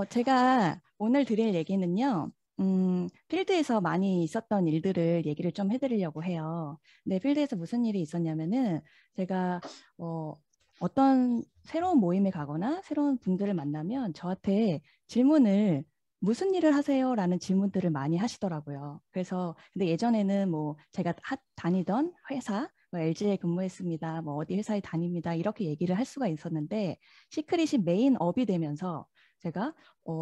제가 오늘 드릴 얘기는요, 필드에서 많이 있었던 일들을 얘기를 좀 해드리려고 해요. 근데 필드에서 무슨 일이 있었냐면은, 제가, 어떤 새로운 모임에 가거나 새로운 분들을 만나면 저한테 질문을 무슨 일을 하세요? 라는 질문들을 많이 하시더라고요. 그래서, 근데 예전에는 뭐 제가 다니던 회사, 뭐 LG에 근무했습니다. 뭐 어디 회사에 다닙니다. 이렇게 얘기를 할 수가 있었는데, 시크릿이 메인 업이 되면서 제가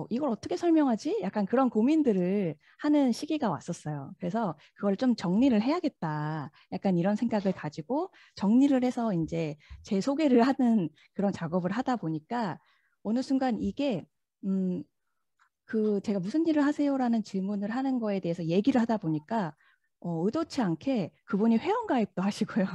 이걸 어떻게 설명하지? 약간 그런 고민들을 하는 시기가 왔었어요. 그래서 그걸 좀 정리를 해야겠다. 약간 이런 생각을 가지고 정리를 해서 이제 제 소개를 하는 그런 작업을 하다 보니까 어느 순간 이게 제가 무슨 일을 하세요라는 질문을 하는 거에 대해서 얘기를 하다 보니까 의도치 않게 그분이 회원가입도 하시고요.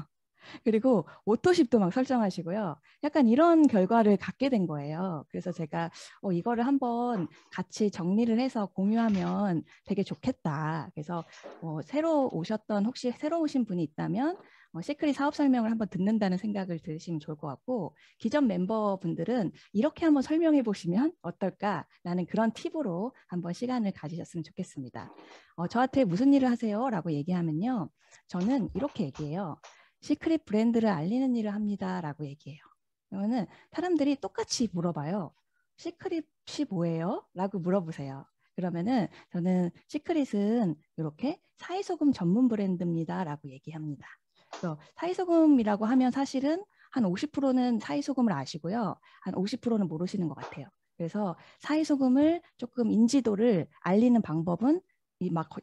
그리고 오토십도 막 설정하시고요. 약간 이런 결과를 갖게 된 거예요. 그래서 제가 이거를 한번 같이 정리를 해서 공유하면 되게 좋겠다. 그래서 혹시 새로 오신 분이 있다면 시크릿 사업 설명을 한번 듣는다는 생각을 들으시면 좋을 것 같고, 기존 멤버분들은 이렇게 한번 설명해 보시면 어떨까라는 그런 팁으로 한번 시간을 가지셨으면 좋겠습니다. 저한테 무슨 일을 하세요? 라고 얘기하면요. 저는 이렇게 얘기해요. 시크릿 브랜드를 알리는 일을 합니다라고 얘기해요. 그러면은 사람들이 똑같이 물어봐요. 시크릿이 뭐예요? 라고 물어보세요. 그러면은 저는 시크릿은 이렇게 사이소금 전문 브랜드입니다라고 얘기합니다. 그래서 사이소금이라고 하면 사실은 한 50%는 사이소금을 아시고요. 한 50%는 모르시는 것 같아요. 그래서 사이소금을 조금 인지도를 알리는 방법은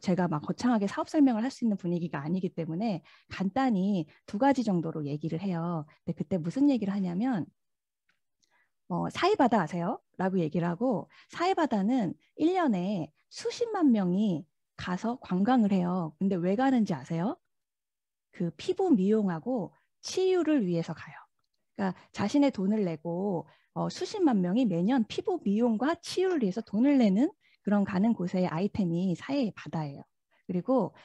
제가 막 거창하게 사업 설명을 할 수 있는 분위기가 아니기 때문에 간단히 두 가지 정도로 얘기를 해요. 근데 그때 무슨 얘기를 하냐면 사이바다 아세요? 라고 얘기를 하고, 사이바다는 1년에 수십만 명이 가서 관광을 해요. 근데 왜 가는지 아세요? 그 피부 미용하고 치유를 위해서 가요. 그러니까 자신의 돈을 내고 수십만 명이 매년 피부 미용과 치유를 위해서 돈을 내는 그런 가는 곳의 아이템이 사해바다예요. 그리고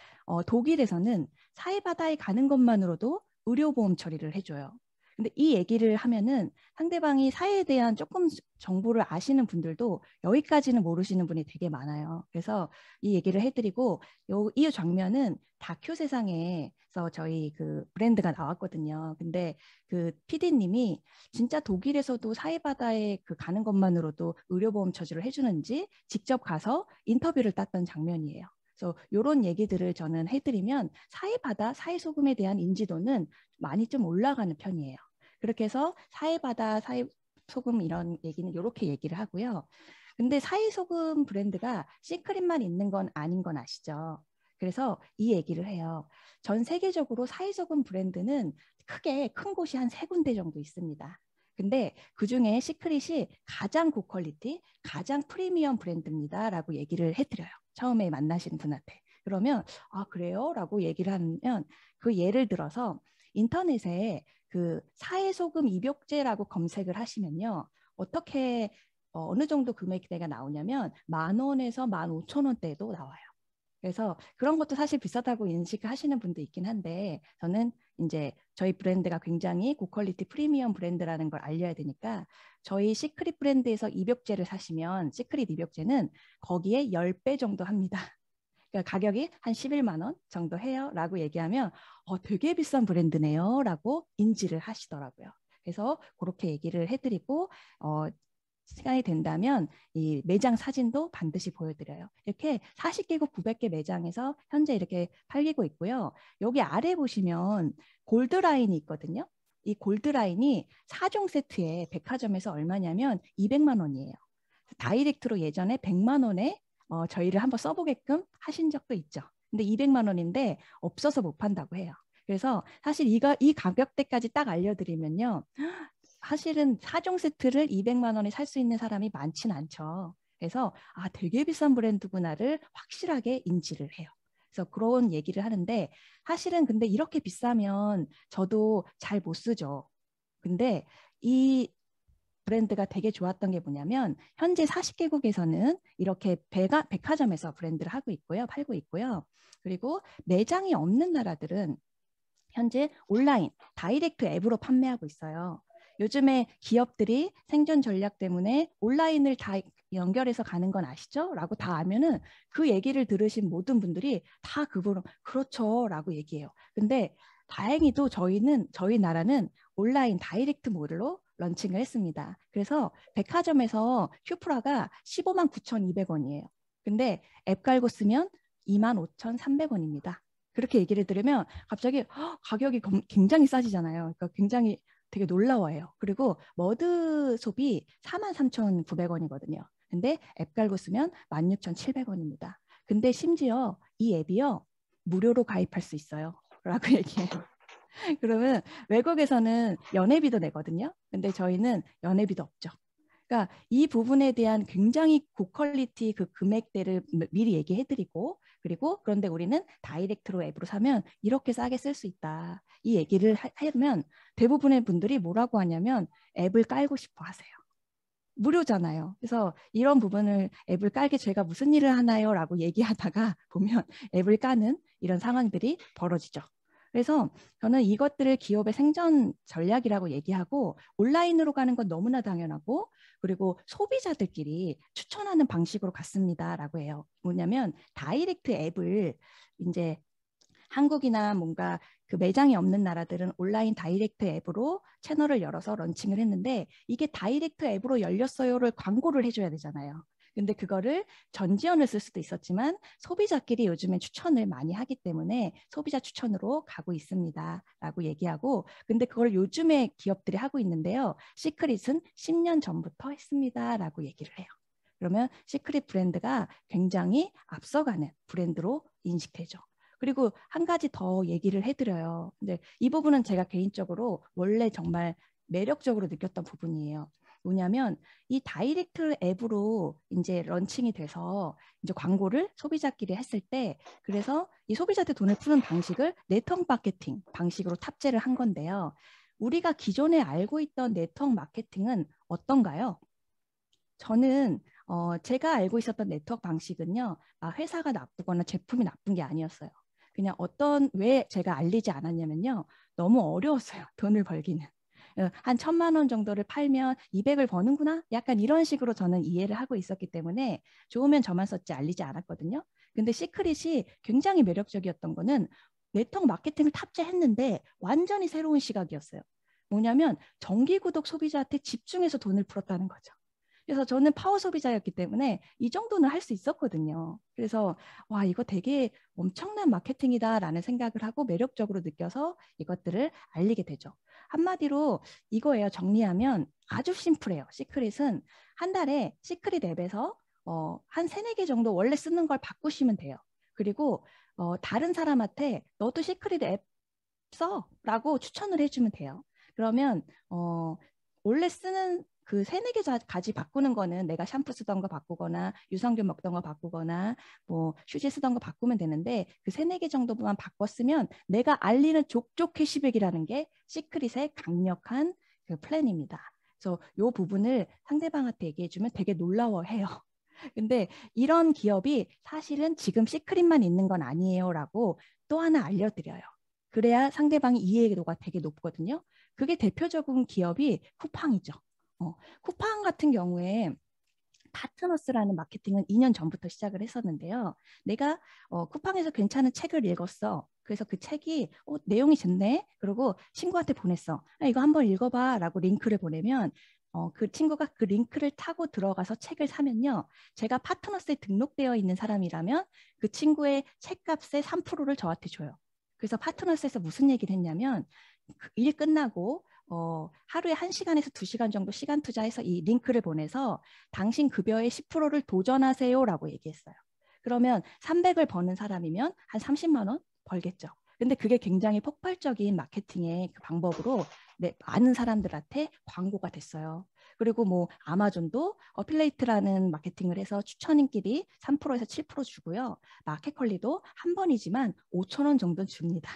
독일에서는 사해바다에 가는 것만으로도 의료보험 처리를 해줘요. 근데 이 얘기를 하면은 상대방이 사회에 대한 조금 정보를 아시는 분들도 여기까지는 모르시는 분이 되게 많아요. 그래서 이 얘기를 해드리고 이 장면은 다큐 세상에서 저희 그 브랜드가 나왔거든요. 근데 그 PD님이 진짜 독일에서도 사해바다에 그 가는 것만으로도 의료보험 처지를 해주는지 직접 가서 인터뷰를 땄던 장면이에요. 그래서 이런 얘기들을 저는 해드리면 사해바다, 사해소금에 대한 인지도는 많이 좀 올라가는 편이에요. 그렇게 해서 사해바다, 사해소금 이런 얘기는 이렇게 얘기를 하고요. 근데 사해소금 브랜드가 시크릿만 있는 건 아닌 건 아시죠? 그래서 이 얘기를 해요. 전 세계적으로 사해소금 브랜드는 크게 큰 곳이 한 세 군데 정도 있습니다. 근데 그중에 시크릿이 가장 고퀄리티, 가장 프리미엄 브랜드입니다. 라고 얘기를 해드려요. 처음에 만나신 분한테. 그러면 아 그래요? 라고 얘기를 하면 그 예를 들어서 인터넷에 그 사해소금 입욕제라고 검색을 하시면요. 어떻게 어느 정도 금액대가 나오냐면 10,000원에서 15,000원대도 나와요. 그래서 그런 것도 사실 비싸다고 인식하시는 분도 있긴 한데 저는 이제 저희 브랜드가 굉장히 고퀄리티 프리미엄 브랜드라는 걸 알려야 되니까 저희 시크릿 브랜드에서 입욕제를 사시면 시크릿 입욕제는 거기에 10배 정도 합니다. 그러니까 가격이 한 11만 원 정도 해요 라고 얘기하면 되게 비싼 브랜드네요 라고 인지를 하시더라고요. 그래서 그렇게 얘기를 해드리고 시간이 된다면 이 매장 사진도 반드시 보여드려요. 이렇게 40개국 900개 매장에서 현재 이렇게 팔리고 있고요. 여기 아래 보시면 골드라인이 있거든요. 이 골드라인이 4종 세트에 백화점에서 얼마냐면 200만 원이에요. 다이렉트로 예전에 100만 원에 저희를 한번 써보게끔 하신 적도 있죠. 근데 200만 원인데 없어서 못 판다고 해요. 그래서 사실 이 가격대까지 딱 알려드리면요. 사실은 4종 세트를 200만 원에 살 수 있는 사람이 많진 않죠. 그래서 아 되게 비싼 브랜드구나를 확실하게 인지를 해요. 그래서 그런 얘기를 하는데 사실은 근데 이렇게 비싸면 저도 잘 못 쓰죠. 근데 이 브랜드가 되게 좋았던 게 뭐냐면 현재 40개국에서는 이렇게 백화점에서 브랜드를 하고 있고요. 팔고 있고요. 그리고 매장이 없는 나라들은 현재 온라인, 다이렉트 앱으로 판매하고 있어요. 요즘에 기업들이 생존 전략 때문에 온라인을 다 연결해서 가는 건 아시죠? 라고 다 알면은 그 얘기를 들으신 모든 분들이 다 그거로 그렇죠 라고 얘기해요. 근데 다행히도 저희 나라는 온라인 다이렉트 모드로 런칭을 했습니다. 그래서 백화점에서 슈프라가 15만 9,200원이에요. 근데 앱 깔고 쓰면 25,300원입니다. 그렇게 얘기를 들으면 갑자기 가격이 굉장히 싸지잖아요. 그러니까 굉장히 되게 놀라워해요. 그리고 머드 숍이 43,900원이거든요. 근데 앱 깔고 쓰면 16,700원입니다. 근데 심지어 이 앱이요. 무료로 가입할 수 있어요. 라고 얘기해요. 그러면 외국에서는 연회비도 내거든요. 근데 저희는 연회비도 없죠. 그러니까 이 부분에 대한 굉장히 고퀄리티 그 금액대를 미리 얘기해드리고 그리고 그런데 우리는 다이렉트로 앱으로 사면 이렇게 싸게 쓸 수 있다. 이 얘기를 하면 대부분의 분들이 뭐라고 하냐면 앱을 깔고 싶어 하세요. 무료잖아요. 그래서 이런 부분을 앱을 깔게 제가 무슨 일을 하나요? 라고 얘기하다가 보면 앱을 까는 이런 상황들이 벌어지죠. 그래서 저는 이것들을 기업의 생존 전략이라고 얘기하고 온라인으로 가는 건 너무나 당연하고 그리고 소비자들끼리 추천하는 방식으로 갔습니다라고 해요. 뭐냐면 다이렉트 앱을 이제 한국이나 뭔가 그 매장이 없는 나라들은 온라인 다이렉트 앱으로 채널을 열어서 런칭을 했는데 이게 다이렉트 앱으로 열렸어요를 광고를 해줘야 되잖아요. 근데 그거를 전지현을 쓸 수도 있었지만 소비자끼리 요즘에 추천을 많이 하기 때문에 소비자 추천으로 가고 있습니다. 라고 얘기하고 근데 그걸 요즘에 기업들이 하고 있는데요. 시크릿은 10년 전부터 했습니다. 라고 얘기를 해요. 그러면 시크릿 브랜드가 굉장히 앞서가는 브랜드로 인식되죠. 그리고 한 가지 더 얘기를 해드려요. 근데 이 부분은 제가 개인적으로 원래 정말 매력적으로 느꼈던 부분이에요. 뭐냐면 이 다이렉트 앱으로 이제 런칭이 돼서 이제 광고를 소비자끼리 했을 때 그래서 이 소비자한테 돈을 푸는 방식을 네트워크 마케팅 방식으로 탑재를 한 건데요. 우리가 기존에 알고 있던 네트워크 마케팅은 어떤가요? 저는 제가 알고 있었던 네트워크 방식은요. 회사가 나쁘거나 제품이 나쁜 게 아니었어요. 그냥 왜 제가 알리지 않았냐면요. 너무 어려웠어요. 돈을 벌기는. 한 1,000만 원 정도를 팔면 200을 버는구나? 약간 이런 식으로 저는 이해를 하고 있었기 때문에 좋으면 저만 썼지 알리지 않았거든요. 근데 시크릿이 굉장히 매력적이었던 거는 네트워크 마케팅을 탑재했는데 완전히 새로운 시각이었어요. 뭐냐면 정기 구독 소비자한테 집중해서 돈을 풀었다는 거죠. 그래서 저는 파워 소비자였기 때문에 이 정도는 할 수 있었거든요. 그래서 와 이거 되게 엄청난 마케팅이다라는 생각을 하고 매력적으로 느껴서 이것들을 알리게 되죠. 한마디로 이거예요. 정리하면 아주 심플해요. 시크릿은 한 달에 시크릿 앱에서 한 3-4개 정도 원래 쓰는 걸 바꾸시면 돼요. 그리고 다른 사람한테 너도 시크릿 앱 써 라고 추천을 해주면 돼요. 그러면 원래 쓰는 그 3-4개 가지 바꾸는 거는 내가 샴푸 쓰던 거 바꾸거나 유산균 먹던 거 바꾸거나 뭐 휴지 쓰던 거 바꾸면 되는데 그 3-4개 정도만 바꿨으면 내가 알리는 족족 캐시백이라는 게 시크릿의 강력한 그 플랜입니다. 그래서 이 부분을 상대방한테 얘기해주면 되게 놀라워해요. 근데 이런 기업이 사실은 지금 시크릿만 있는 건 아니에요라고 또 하나 알려드려요. 그래야 상대방이 이해도가 되게 높거든요. 그게 대표적인 기업이 쿠팡이죠. 쿠팡 같은 경우에 파트너스라는 마케팅은 2년 전부터 시작을 했었는데요. 내가 쿠팡에서 괜찮은 책을 읽었어. 그래서 그 책이 내용이 좋네. 그리고 친구한테 보냈어. 이거 한번 읽어봐 라고 링크를 보내면 그 친구가 그 링크를 타고 들어가서 책을 사면요. 제가 파트너스에 등록되어 있는 사람이라면 그 친구의 책값의 3%를 저한테 줘요. 그래서 파트너스에서 무슨 얘기를 했냐면 일 끝나고 하루에 1시간에서 2시간 정도 시간 투자해서 이 링크를 보내서 당신 급여의 10%를 도전하세요라고 얘기했어요. 그러면 300을 버는 사람이면 한 30만 원 벌겠죠. 근데 그게 굉장히 폭발적인 마케팅의 그 방법으로 많은 사람들한테 광고가 됐어요. 그리고 뭐 아마존도 어필레이트라는 마케팅을 해서 추천인끼리 3%에서 7% 주고요. 마켓컬리도 한 번이지만 5천 원 정도 줍니다.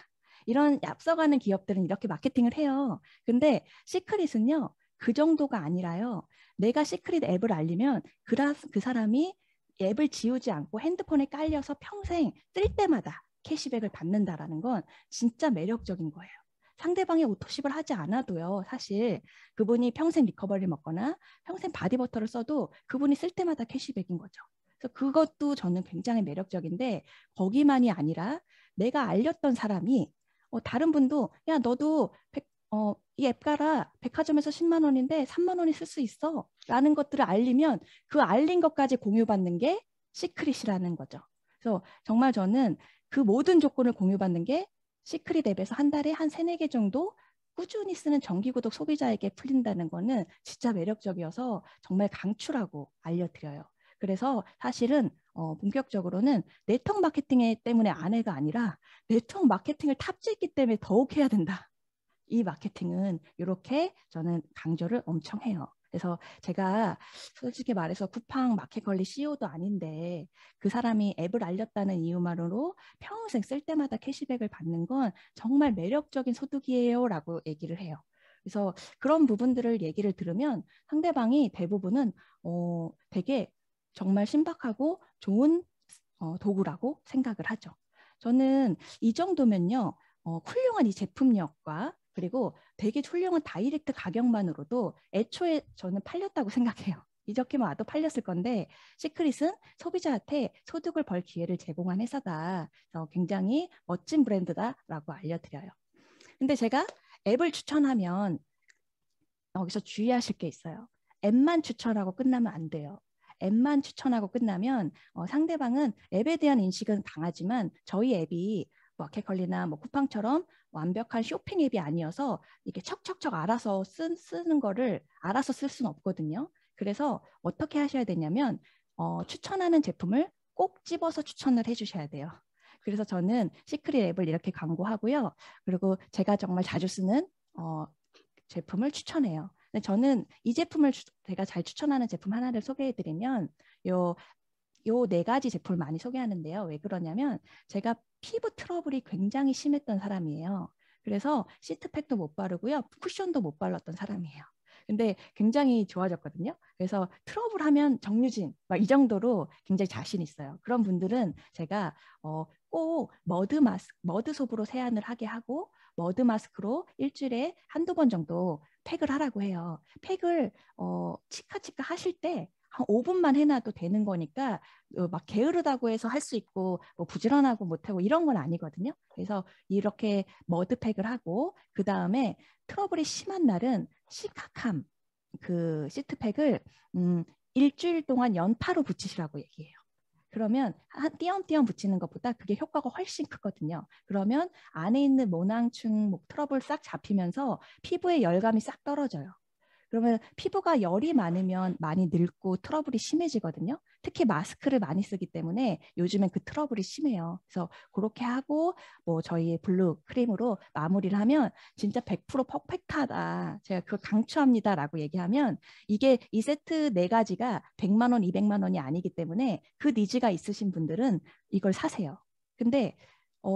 이런 앞서가는 기업들은 이렇게 마케팅을 해요. 근데 시크릿은요. 그 정도가 아니라요. 내가 시크릿 앱을 알리면 그 사람이 앱을 지우지 않고 핸드폰에 깔려서 평생 쓸 때마다 캐시백을 받는다라는 건 진짜 매력적인 거예요. 상대방이 오토십을 하지 않아도요. 사실 그분이 평생 리커버리를 먹거나 평생 바디버터를 써도 그분이 쓸 때마다 캐시백인 거죠. 그래서 그것도 저는 굉장히 매력적인데 거기만이 아니라 내가 알렸던 사람이 다른 분도 야 너도 이 앱 깔아 백화점에서 10만 원인데 3만 원이 쓸 수 있어 라는 것들을 알리면 그 알린 것까지 공유받는 게 시크릿이라는 거죠. 그래서 정말 저는 그 모든 조건을 공유받는 게 시크릿 앱에서 한 달에 한 3, 4개 정도 꾸준히 쓰는 정기구독 소비자에게 풀린다는 거는 진짜 매력적이어서 정말 강추라고 알려드려요. 그래서 사실은 본격적으로는 네트워크 마케팅 때문에 안 해가 아니라 네트워크 마케팅을 탑재했기 때문에 더욱 해야 된다. 이 마케팅은 이렇게 저는 강조를 엄청 해요. 그래서 제가 솔직히 말해서 쿠팡 마켓컬리 CEO도 아닌데 그 사람이 앱을 알렸다는 이유만으로 평생 쓸 때마다 캐시백을 받는 건 정말 매력적인 소득이에요 라고 얘기를 해요. 그래서 그런 부분들을 얘기를 들으면 상대방이 대부분은 되게 정말 신박하고 좋은 도구라고 생각을 하죠. 저는 이 정도면요. 훌륭한 이 제품력과 그리고 되게 훌륭한 다이렉트 가격만으로도 애초에 저는 팔렸다고 생각해요. 이렇게만 와도 팔렸을 건데 시크릿은 소비자한테 소득을 벌 기회를 제공한 회사다. 굉장히 멋진 브랜드다라고 알려드려요. 근데 제가 앱을 추천하면 여기서 주의하실 게 있어요. 앱만 추천하고 끝나면 안 돼요. 앱만 추천하고 끝나면 상대방은 앱에 대한 인식은 강하지만 저희 앱이 마켓컬리나 뭐 쿠팡처럼 완벽한 쇼핑 앱이 아니어서 이렇게 척척척 알아서 쓰는 거를 알아서 쓸 수는 없거든요. 그래서 어떻게 하셔야 되냐면 추천하는 제품을 꼭 집어서 추천을 해주셔야 돼요. 그래서 저는 시크릿 앱을 이렇게 광고하고요. 그리고 제가 정말 자주 쓰는 제품을 추천해요. 근데 저는 이 제품을 제가 잘 추천하는 제품 하나를 소개해드리면 요 4가지 제품을 많이 소개하는데요. 왜 그러냐면 제가 피부 트러블이 굉장히 심했던 사람이에요. 그래서 시트팩도 못 바르고요. 쿠션도 못 발랐던 사람이에요. 근데 굉장히 좋아졌거든요. 그래서 트러블 하면 정유진 막 이 정도로 굉장히 자신 있어요. 그런 분들은 제가 꼭 머드 솝으로 세안을 하게 하고 머드 마스크로 일주일에 한두 번 정도 팩을 하라고 해요. 팩을 치카치카 하실 때 한 5분만 해놔도 되는 거니까 막 게으르다고 해서 할 수 있고 뭐 부지런하고 못하고 이런 건 아니거든요. 그래서 이렇게 머드팩을 하고 그 다음에 트러블이 심한 날은 시카캄 그 시트팩을 일주일 동안 연타로 붙이시라고 얘기해요. 그러면 한 띄엄띄엄 붙이는 것보다 그게 효과가 훨씬 크거든요. 그러면 안에 있는 모낭충, 목 트러블 싹 잡히면서 피부의 열감이 싹 떨어져요. 그러면 피부가 열이 많으면 많이 늙고 트러블이 심해지거든요. 특히 마스크를 많이 쓰기 때문에 요즘엔 그 트러블이 심해요. 그래서 그렇게 하고 뭐 저희 블루 크림으로 마무리를 하면 진짜 100% 퍼펙트하다. 제가 그걸 강추합니다라고 얘기하면 이게 이 세트 4가지가 100만 원, 200만 원이 아니기 때문에 그 니즈가 있으신 분들은 이걸 사세요. 근데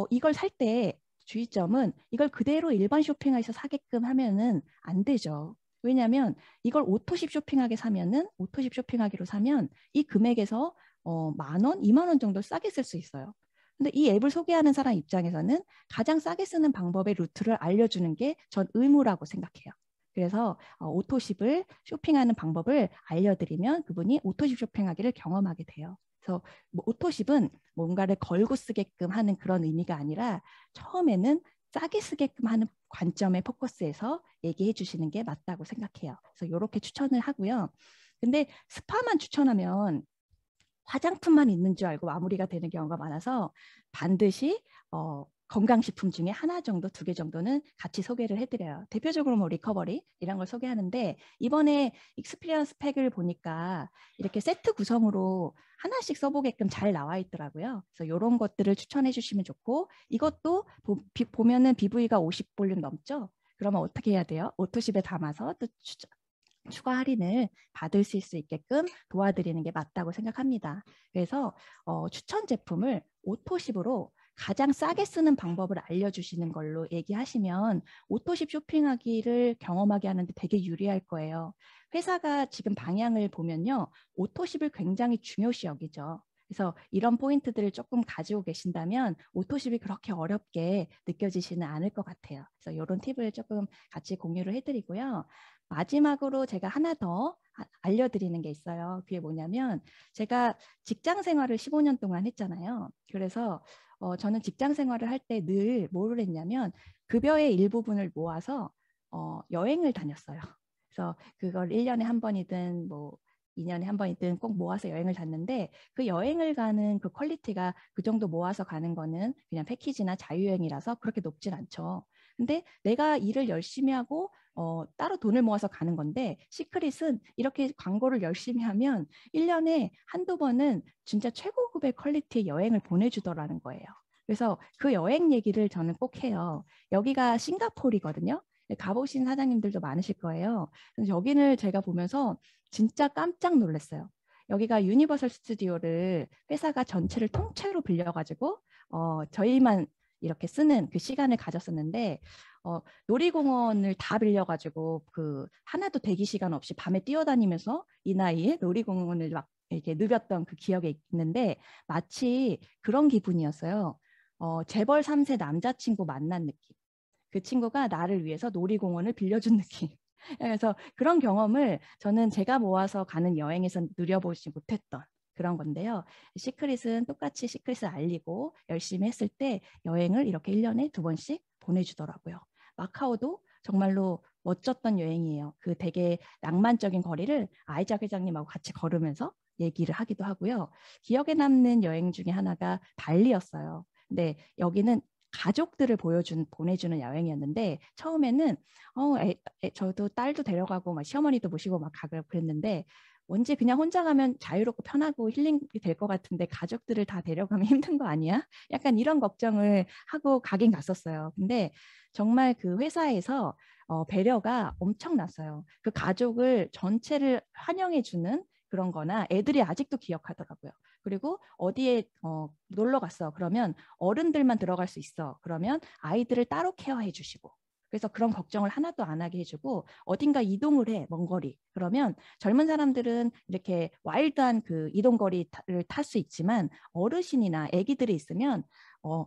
이걸 살 때 주의점은 이걸 그대로 일반 쇼핑에서 사게끔 하면은 안 되죠. 왜냐하면 이걸 오토십 쇼핑하게 사면은 오토십 쇼핑하기로 사면 이 금액에서 10,000원, 20,000원 정도 싸게 쓸 수 있어요. 근데 이 앱을 소개하는 사람 입장에서는 가장 싸게 쓰는 방법의 루트를 알려주는 게 전 의무라고 생각해요. 그래서 오토십을 쇼핑하는 방법을 알려드리면 그분이 오토십 쇼핑하기를 경험하게 돼요. 그래서 뭐 오토십은 뭔가를 걸고 쓰게끔 하는 그런 의미가 아니라 처음에는 싸게 쓰게끔 하는 관점에 포커스해서 얘기해 주시는 게 맞다고 생각해요. 그래서 이렇게 추천을 하고요. 근데 스파만 추천하면 화장품만 있는 줄 알고 마무리가 되는 경우가 많아서 반드시 건강식품 중에 하나 정도, 2개 정도는 같이 소개를 해드려요. 대표적으로 뭐 리커버리 이런 걸 소개하는데 이번에 익스피리언스 팩을 보니까 이렇게 세트 구성으로 하나씩 써보게끔 잘 나와 있더라고요. 그래서 이런 것들을 추천해 주시면 좋고 이것도 보면은 BV가 50볼륨 넘죠? 그러면 어떻게 해야 돼요? 오토십에 담아서 또 추가 할인을 받으실 수 있게끔 도와드리는 게 맞다고 생각합니다. 그래서 추천 제품을 오토십으로 가장 싸게 쓰는 방법을 알려주시는 걸로 얘기하시면 오토십 쇼핑하기를 경험하게 하는데 되게 유리할 거예요. 회사가 지금 방향을 보면요. 오토십을 굉장히 중요시 여기죠. 그래서 이런 포인트들을 조금 가지고 계신다면 오토십이 그렇게 어렵게 느껴지지는 않을 것 같아요. 그래서 이런 팁을 조금 같이 공유를 해드리고요. 마지막으로 제가 하나 더 알려드리는 게 있어요. 그게 뭐냐면 제가 직장 생활을 15년 동안 했잖아요. 그래서 저는 직장 생활을 할 때 늘 뭐를 했냐면 급여의 일부분을 모아서 여행을 다녔어요. 그래서 그걸 1년에 한 번이든 뭐 2년에 한 번이든 꼭 모아서 여행을 갔는데 그 여행을 가는 그 퀄리티가 그 정도 모아서 가는 거는 그냥 패키지나 자유여행이라서 그렇게 높진 않죠. 근데 내가 일을 열심히 하고 따로 돈을 모아서 가는 건데 시크릿은 이렇게 광고를 열심히 하면 1년에 한두 번은 진짜 최고급의 퀄리티의 여행을 보내주더라는 거예요. 그래서 그 여행 얘기를 저는 꼭 해요. 여기가 싱가포르거든요. 가보신 사장님들도 많으실 거예요. 그래서 여기를 제가 보면서 진짜 깜짝 놀랐어요. 여기가 유니버설 스튜디오를 회사가 전체를 통째로 빌려가지고 저희만 이렇게 쓰는 그 시간을 가졌었는데 놀이공원을 다 빌려가지고 그 하나도 대기 시간 없이 밤에 뛰어다니면서 이 나이에 놀이공원을 막 이렇게 누볐던 그 기억이 있는데 마치 그런 기분이었어요. 재벌 3세 남자친구 만난 느낌. 그 친구가 나를 위해서 놀이공원을 빌려준 느낌. 그래서 그런 경험을 저는 제가 모아서 가는 여행에서 누려보지 못했던 그런 건데요. 시크릿은 똑같이 시크릿을 알리고 열심히 했을 때 여행을 이렇게 1년에 2번씩 보내주더라고요. 마카오도 정말로 멋졌던 여행이에요. 그 되게 낭만적인 거리를 아이작 회장님하고 같이 걸으면서 얘기를 하기도 하고요. 기억에 남는 여행 중에 하나가 발리였어요. 근데 여기는 가족들을 보내주는 여행이었는데 처음에는 저도 딸도 데려가고 막 시어머니도 모시고 막 가고 그랬는데 언제 그냥 혼자 가면 자유롭고 편하고 힐링이 될 것 같은데 가족들을 다 데려가면 힘든 거 아니야? 약간 이런 걱정을 하고 가긴 갔었어요. 근데 정말 그 회사에서 배려가 엄청났어요. 그 가족을 전체를 환영해주는 그런 거나 애들이 아직도 기억하더라고요. 그리고 어디에 놀러 갔어. 그러면 어른들만 들어갈 수 있어. 그러면 아이들을 따로 케어해 주시고. 그래서 그런 걱정을 하나도 안 하게 해주고 어딘가 이동을 해, 먼 거리. 그러면 젊은 사람들은 이렇게 와일드한 그 이동거리를 탈 수 있지만 어르신이나 아기들이 있으면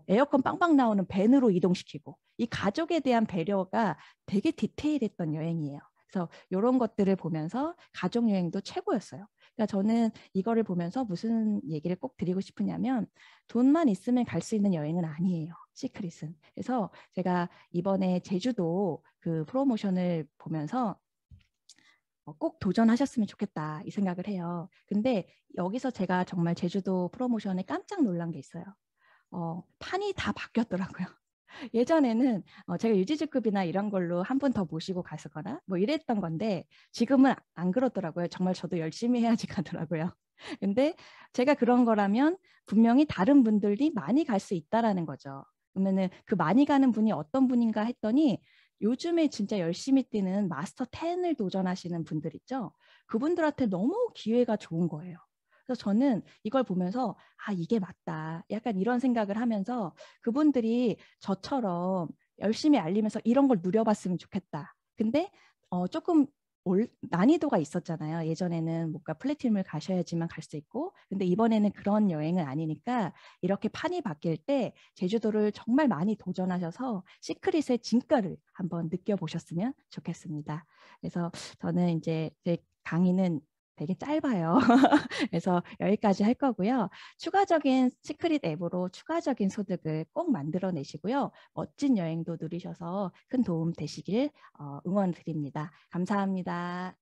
에어컨 빵빵 나오는 밴으로 이동시키고 이 가족에 대한 배려가 되게 디테일했던 여행이에요. 그래서 이런 것들을 보면서 가족 여행도 최고였어요. 그러니까 저는 이거를 보면서 무슨 얘기를 꼭 드리고 싶으냐면 돈만 있으면 갈 수 있는 여행은 아니에요. 시크릿은. 그래서 제가 이번에 제주도 그 프로모션을 보면서 꼭 도전하셨으면 좋겠다 이 생각을 해요. 근데 여기서 제가 정말 제주도 프로모션에 깜짝 놀란 게 있어요. 판이 다 바뀌었더라고요. 예전에는 제가 유지주급이나 이런 걸로 한 분 더 모시고 가거나 뭐 이랬던 건데 지금은 안 그렇더라고요. 정말 저도 열심히 해야지 가더라고요. 근데 제가 그런 거라면 분명히 다른 분들이 많이 갈 수 있다라는 거죠. 그러면은 그 많이 가는 분이 어떤 분인가 했더니 요즘에 진짜 열심히 뛰는 마스터 10을 도전하시는 분들 있죠. 그분들한테 너무 기회가 좋은 거예요. 그래서 저는 이걸 보면서 이게 맞다. 약간 이런 생각을 하면서 그분들이 저처럼 열심히 알리면서 이런 걸 누려봤으면 좋겠다. 근데 조금 난이도가 있었잖아요. 예전에는 뭔가 플래티넘을 가셔야지만 갈 수 있고 근데 이번에는 그런 여행은 아니니까 이렇게 판이 바뀔 때 제주도를 정말 많이 도전하셔서 시크릿의 진가를 한번 느껴보셨으면 좋겠습니다. 그래서 저는 이제 제 강의는 되게 짧아요. 그래서 여기까지 할 거고요. 추가적인 시크릿 앱으로 추가적인 소득을 꼭 만들어내시고요. 멋진 여행도 누리셔서 큰 도움 되시길 응원드립니다. 감사합니다.